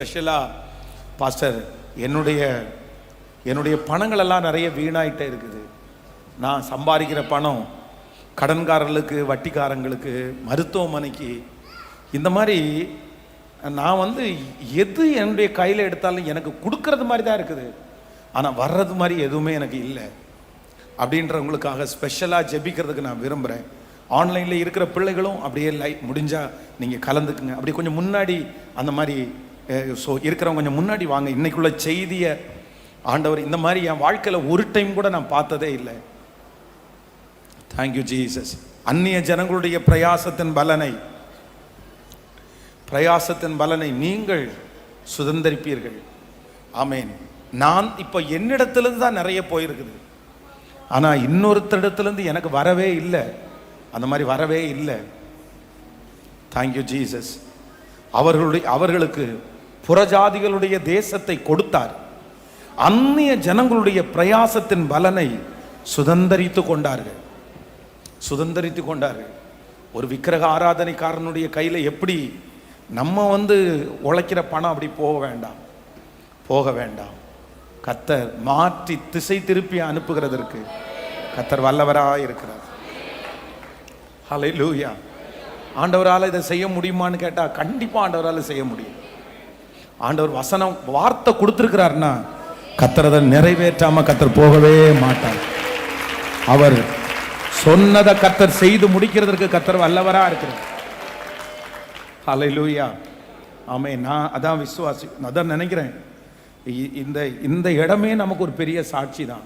ஸ்பெஷலாக பாஸ்டர், என்னுடைய பணங்களெல்லாம் நிறைய வீணாயிட்டே இருக்குது. நான் சம்பாதிக்கிற பணம் கடன்காரர்களுக்கு, வட்டிக்காரங்களுக்கு, மருத்துவமனைக்கு, இந்த மாதிரி நான் எது என்னுடைய கையில் எடுத்தாலும் எனக்கு கொடுக்கறது மாதிரி தான் இருக்குது, ஆனால் வர்றது மாதிரி எதுவுமே எனக்கு இல்லை. அப்படின்றவங்களுக்காக ஸ்பெஷலாக ஜெபிக்கிறதுக்கு நான் விரும்புகிறேன். ஆன்லைனில் இருக்கிற பிள்ளைகளும் அப்படியே முடிஞ்சால் நீங்கள் கலந்துக்குங்க. அப்படி கொஞ்சம் முன்னாடி அந்த மாதிரி இருக்கிறவங்க கொஞ்சம் முன்னாடி வாங்க. இன்னைக்குள்ள செய்தியை ஆண்டவர் இந்த மாதிரி என் வாழ்க்கையில் ஒரு டைம் கூட நான் பார்த்ததே இல்லை. Thank you Jesus. அந்நிய ஜனங்களுடைய பிரயாசத்தின் பலனை நீங்கள் சுதந்தரிப்பீர்கள். ஆமேன். நான் இப்போ என்னிடத்துலேருந்து தான் நிறைய போயிருக்குது, ஆனால் இன்னொருத்தரிடத்துலேருந்து எனக்கு வரவே இல்லை. அந்த மாதிரி வரவே இல்லை. Thank you Jesus. அவர்களுக்கு புறஜாதிகளுடைய தேசத்தை கொடுத்தார். அந்நிய ஜனங்களுடைய பிரயாசத்தின் பலனை சுதந்தரித்து கொண்டார்கள். ஒரு விக்கிரக ஆராதனைக்காரனுடைய கையில் எப்படி நம்ம உழைக்கிற பணம் அப்படி போக வேண்டாம். கர்த்தர் மாற்றி திசை திருப்பி அனுப்புகிறதற்கு கர்த்தர் வல்லவராக இருக்கிறார். ஹல்லேலூயா. ஆண்டவரால் இதை செய்ய முடியுமான்னு கேட்டால் கண்டிப்பாக ஆண்டவரால் செய்ய முடியும். ஆண்டவர் வார்த்தை கொடுத்துருக்கிறார்னா கர்த்தர் அதை நிறைவேற்றாம கர்த்தர் போகவே மாட்டார். அவர் சொன்னதை கர்த்தர் செய்து முடிக்கிறதற்கு கர்த்தர் வல்லவராக இருக்கிறார். ஹல்லேலூயா. ஆமென். நான் அதான் விசுவாசி, அதான் நினைக்கிறேன். இந்த இடமே நமக்கு ஒரு பெரிய சாட்சி தான்.